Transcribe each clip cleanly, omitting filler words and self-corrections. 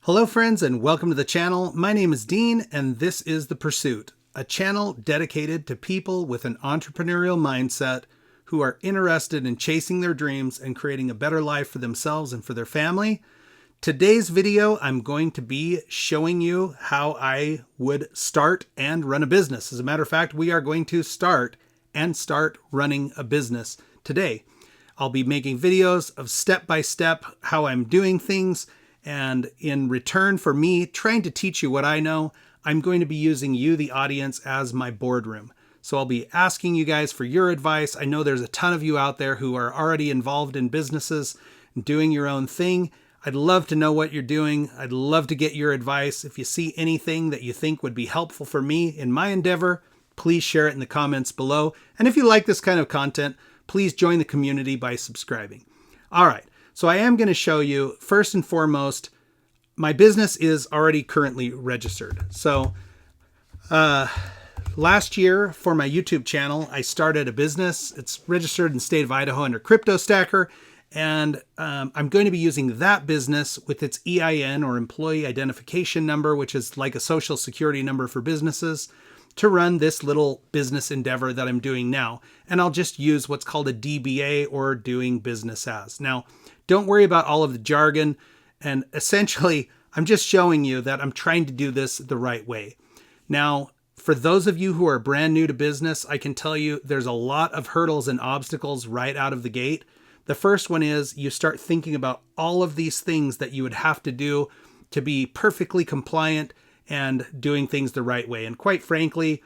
Hello friends and welcome to the channel. My name is Dean and this is The Pursuit, a channel dedicated to people with an entrepreneurial mindset who are interested in chasing their dreams and creating a better life for themselves and for their family. Today's video, I'm going to be showing you how I would start and run a business. As a matter of fact, we are going to start running a business today. I'll be making videos of step-by-step how I'm doing things. And in return for me trying to teach you what I know, I'm going to be using you, the audience, as my boardroom. So I'll be asking you guys for your advice. I know there's a ton of you out there who are already involved in businesses and doing your own thing. I'd love to know what you're doing. I'd love to get your advice. If you see anything that you think would be helpful for me in my endeavor, please share it in the comments below. And if you like this kind of content, please join the community by subscribing. All right. So I am going to show you, first and foremost, my business is already currently registered. So last year for my YouTube channel, I started a business. It's registered in the state of Idaho under Crypto Stacker. And I'm going to be using that business with its EIN or employee identification number, which is like a social security number for businesses, to run this little business endeavor that I'm doing now. And I'll just use what's called a DBA or doing business as. Now, don't worry about all of the jargon. And essentially, I'm just showing you that I'm trying to do this the right way. Now, for those of you who are brand new to business, I can tell you there's a lot of hurdles and obstacles right out of the gate. The first one is you start thinking about all of these things that you would have to do to be perfectly compliant and doing things the right way. And quite frankly,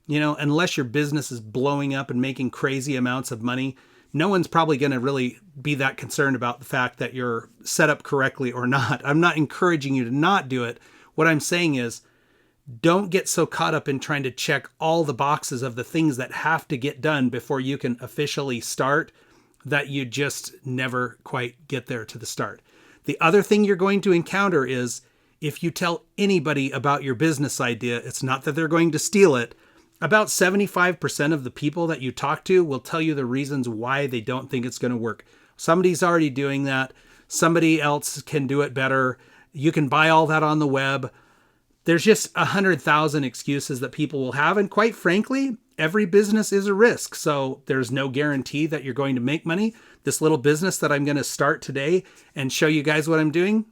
unless your business is blowing up and making crazy amounts of money, no one's probably going to really be that concerned about the fact that you're set up correctly or not. I'm not encouraging you to not do it. What I'm saying is don't get so caught up in trying to check all the boxes of the things that have to get done before you can officially start that you just never quite get there to the start. The other thing you're going to encounter is if you tell anybody about your business idea, it's not that they're going to steal it. About 75% of the people that you talk to will tell you the reasons why they don't think it's going to work. Somebody's already doing that. Somebody else can do it better. You can buy all that on the web. There's just 100,000 excuses that people will have. And quite frankly, every business is a risk. So there's no guarantee that you're going to make money. This little business that I'm going to start today and show you guys what I'm doing,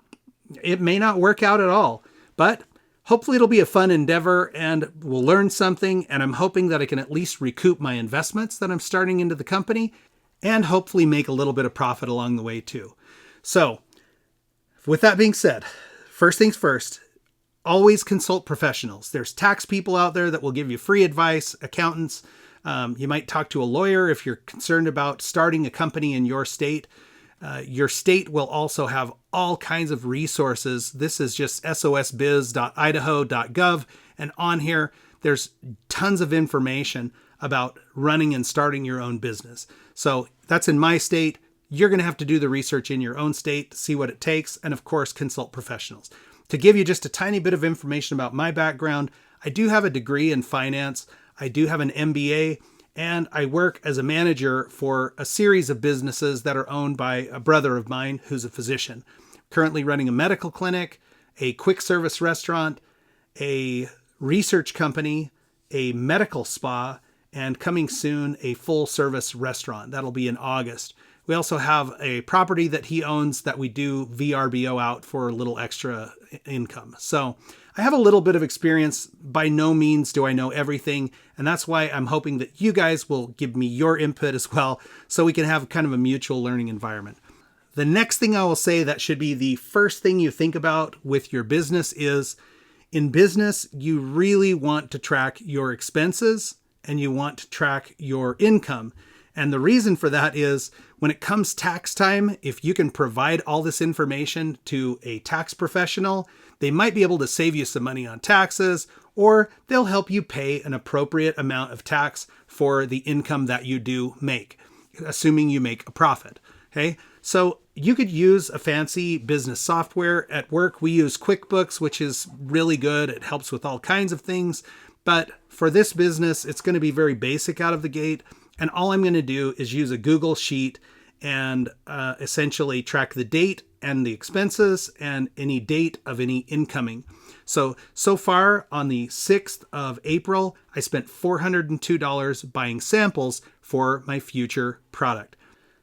it may not work out at all, but hopefully it'll be a fun endeavor and we'll learn something. And I'm hoping that I can at least recoup my investments that I'm starting into the company and hopefully make a little bit of profit along the way too. So with that being said, first things first, always consult professionals. There's tax people out there that will give you free advice, accountants. You might talk to a lawyer if you're concerned about starting a company in your state. Your state will also have all kinds of resources. This is just sosbiz.idaho.gov. And on here, there's tons of information about running and starting your own business. So that's in my state. You're going to have to do the research in your own state to see what it takes. And of course, consult professionals. To give you just a tiny bit of information about my background, I do have a degree in finance. I do have an MBA. And I work as a manager for a series of businesses that are owned by a brother of mine who's a physician. Currently running a medical clinic, a quick service restaurant, a research company, a medical spa, and coming soon, a full service restaurant. That'll be in August. We also have a property that he owns that we do VRBO out for a little extra income. So I have a little bit of experience. By no means do I know everything. And that's why I'm hoping that you guys will give me your input as well, so we can have kind of a mutual learning environment. The next thing I will say that should be the first thing you think about with your business is, in business, you really want to track your expenses and you want to track your income. And the reason for that is when it comes tax time, if you can provide all this information to a tax professional, they might be able to save you some money on taxes, or they'll help you pay an appropriate amount of tax for the income that you do make, assuming you make a profit. Okay. So you could use a fancy business software. At work, we use QuickBooks, which is really good. It helps with all kinds of things. But for this business, it's going to be very basic out of the gate. And all I'm going to do is use a Google Sheet and essentially track the date and the expenses and any date of any incoming. So far on the 6th of April, I spent $402 buying samples for my future product.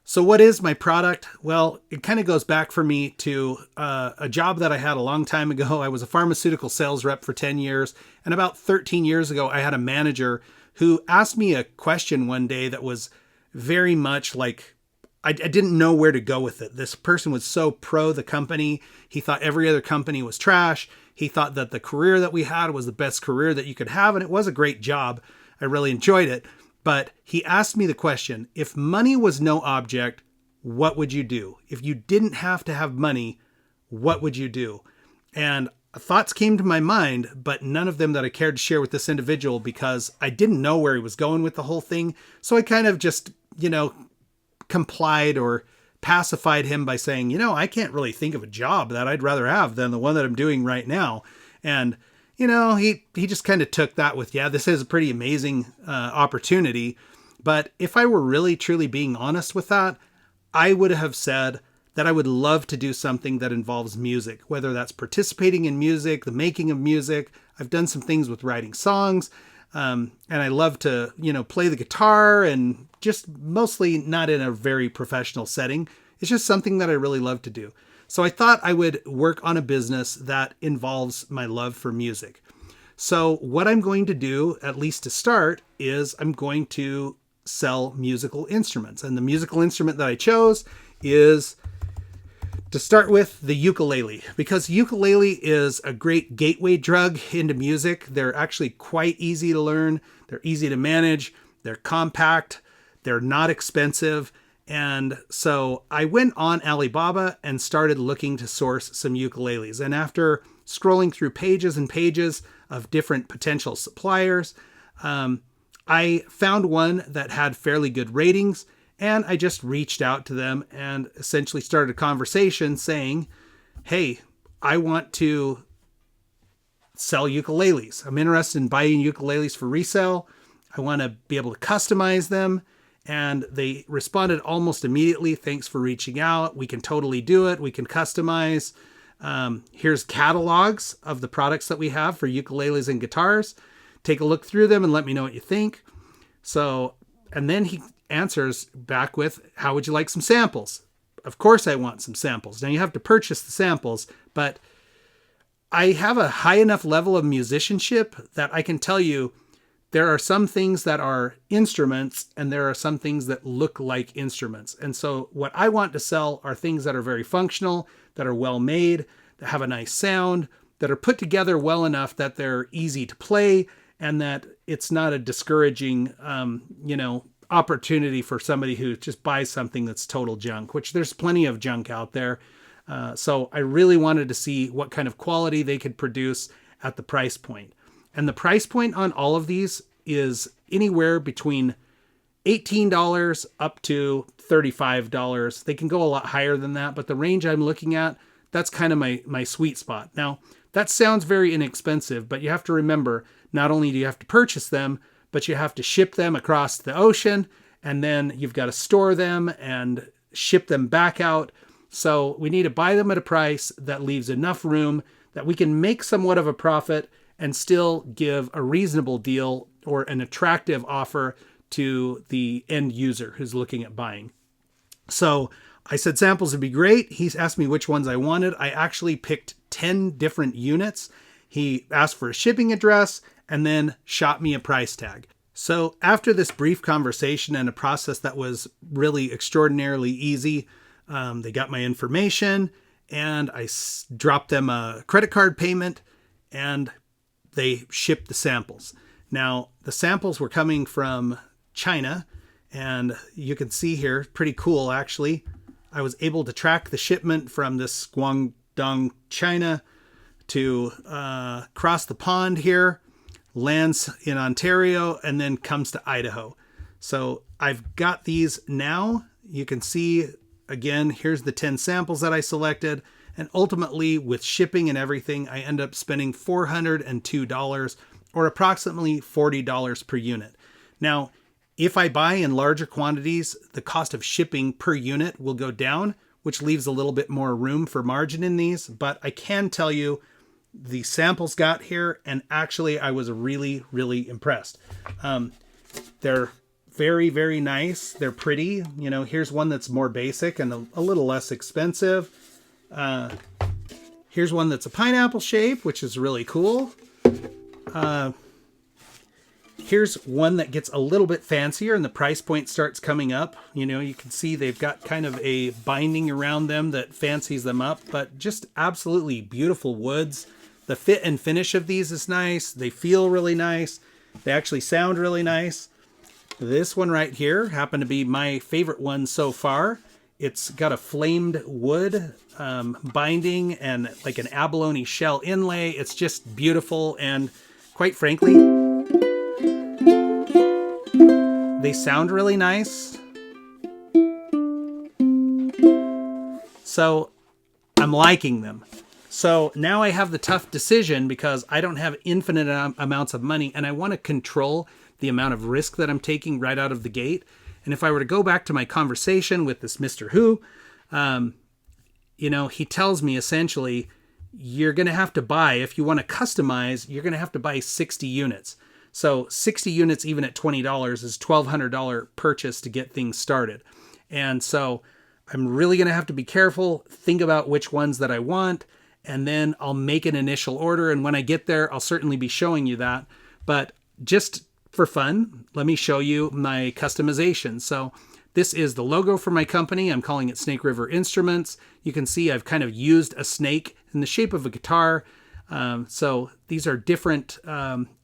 So what is my product? Well, it kind of goes back for me to a job that I had a long time ago. I was a pharmaceutical sales rep for 10 years. And about 13 years ago, I had a manager who asked me a question one day that was very much like, I didn't know where to go with it. This person was so pro the company. He thought every other company was trash. He thought that the career that we had was the best career that you could have. And it was a great job. I really enjoyed it. But he asked me the question, if money was no object, what would you do? If you didn't have to have money, what would you do? And thoughts came to my mind, but none of them that I cared to share with this individual because I didn't know where he was going with the whole thing. So I kind of just, complied or pacified him by saying, I can't really think of a job that I'd rather have than the one that I'm doing right now. And, he just kind of took that with, this is a pretty amazing opportunity. But if I were really, truly being honest with that, I would have said that I would love to do something that involves music, whether that's participating in music, the making of music. I've done some things with writing songs, and I love to, play the guitar, and just mostly not in a very professional setting. It's just something that I really love to do. So I thought I would work on a business that involves my love for music. So what I'm going to do, at least to start, is I'm going to sell musical instruments. And the musical instrument that I chose is, to start with, the ukulele, because ukulele is a great gateway drug into music. They're actually quite easy to learn. They're easy to manage. They're compact. They're not expensive. And so I went on Alibaba and started looking to source some ukuleles. And after scrolling through pages and pages of different potential suppliers, I found one that had fairly good ratings. And I just reached out to them and essentially started a conversation saying, hey, I want to sell ukuleles. I'm interested in buying ukuleles for resale. I want to be able to customize them. And they responded almost immediately. Thanks for reaching out. We can totally do it. We can customize. Here's catalogs of the products that we have for ukuleles and guitars. Take a look through them and let me know what you think. So, and then he answers back with, how would you like some samples? Of course I want some samples. Now you have to purchase the samples, but I have a high enough level of musicianship that I can tell you there are some things that are instruments and there are some things that look like instruments. And so what I want to sell are things that are very functional, that are well made, that have a nice sound, that are put together well enough that they're easy to play and that it's not a discouraging, opportunity for somebody who just buys something that's total junk, which there's plenty of junk out there. So I really wanted to see what kind of quality they could produce at the price point. And the price point on all of these is anywhere between $18 up to $35. They can go a lot higher than that, but the range I'm looking at, that's kind of my sweet spot. Now, that sounds very inexpensive, but you have to remember, not only do you have to purchase them, but you have to ship them across the ocean, and then you've got to store them and ship them back out. So we need to buy them at a price that leaves enough room that we can make somewhat of a profit and still give a reasonable deal or an attractive offer to the end user who's looking at buying. So I said samples would be great. He's asked me which ones I wanted. I actually picked 10 different units. He asked for a shipping address and then shot me a price tag. So after this brief conversation and a process that was really extraordinarily easy, they got my information and I dropped them a credit card payment and they shipped the samples. Now, the samples were coming from China, and you can see here, pretty cool actually. I was able to track the shipment from this Guangdong, China to cross the pond here, lands in Ontario, and then comes to Idaho. So I've got these now. You can see, again, here's the 10 samples that I selected. And ultimately, with shipping and everything, I end up spending $402 or approximately $40 per unit. Now, If I buy in larger quantities, the cost of shipping per unit will go down, which leaves a little bit more room for margin in these. But I can tell you the samples got here, and actually I was really, really impressed. They're very, very nice. They're pretty. You know, here's one that's more basic and a little less expensive. Here's one that's a pineapple shape, which is really cool. Here's one that gets a little bit fancier and the price point starts coming up. You know, you can see they've got kind of a binding around them that fancies them up, but just absolutely beautiful woods. The fit and finish of these is nice. They feel really nice. They actually sound really nice. This one right here happened to be my favorite one so far. It's got a flamed wood binding and like an abalone shell inlay. It's just beautiful, and quite frankly, they sound really nice. So I'm liking them. So now I have the tough decision because I don't have infinite amounts of money and I want to control the amount of risk that I'm taking right out of the gate. And if I were to go back to my conversation with this Mr. Who, you know, he tells me essentially, you're going to have to buy, if you want to customize, you're going to have to buy 60 units. So 60 units, even at $20, is $1,200 purchase to get things started. And so I'm really going to have to be careful, think about which ones that I want, and then I'll make an initial order. And when I get there, I'll certainly be showing you that. But just for fun, let me show you my customization. So this is the logo for my company. I'm calling it Snake River Instruments. You can see I've kind of used a snake in the shape of a guitar. So these are different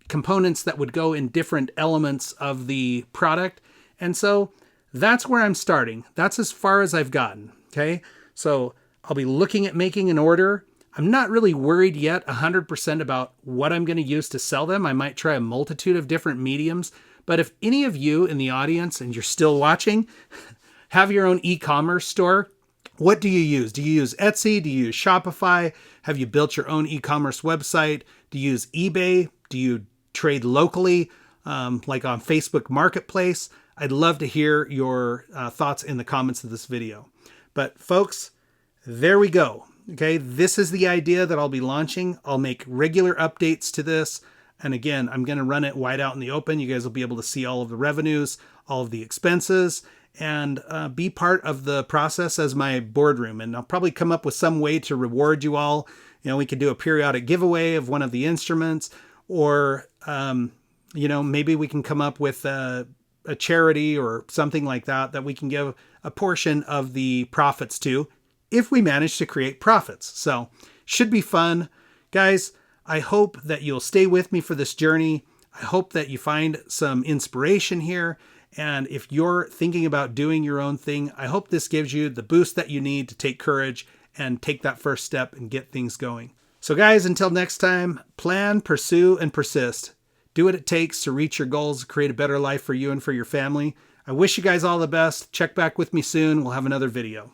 components that would go in different elements of the product. And so that's where I'm starting. That's as far as I've gotten. Okay. So I'll be looking at making an order. I'm not really worried yet 100% about what I'm going to use to sell them. I might try a multitude of different mediums. But if any of you in the audience, and you're still watching, have your own e-commerce store, what do you use? Do you use Etsy? Do you use Shopify? Have you built your own e-commerce website? Do you use eBay? Do you trade locally, like on Facebook Marketplace? I'd love to hear your thoughts in the comments of this video. But folks, there we go. Okay, this is the idea that I'll be launching. I'll make regular updates to this. And again, I'm going to run it wide out in the open. You guys will be able to see all of the revenues, all of the expenses, and be part of the process as my boardroom. And I'll probably come up with some way to reward you all. You know, we could do a periodic giveaway of one of the instruments, or, you know, maybe we can come up with a charity or something like that, that we can give a portion of the profits to, if we manage to create profits. So should be fun. Guys, I hope that you'll stay with me for this journey. I hope that you find some inspiration here. And if you're thinking about doing your own thing, I hope this gives you the boost that you need to take courage and take that first step and get things going. So guys, until next time, plan, pursue, and persist. Do what it takes to reach your goals, create a better life for you and for your family. I wish you guys all the best. Check back with me soon. We'll have another video.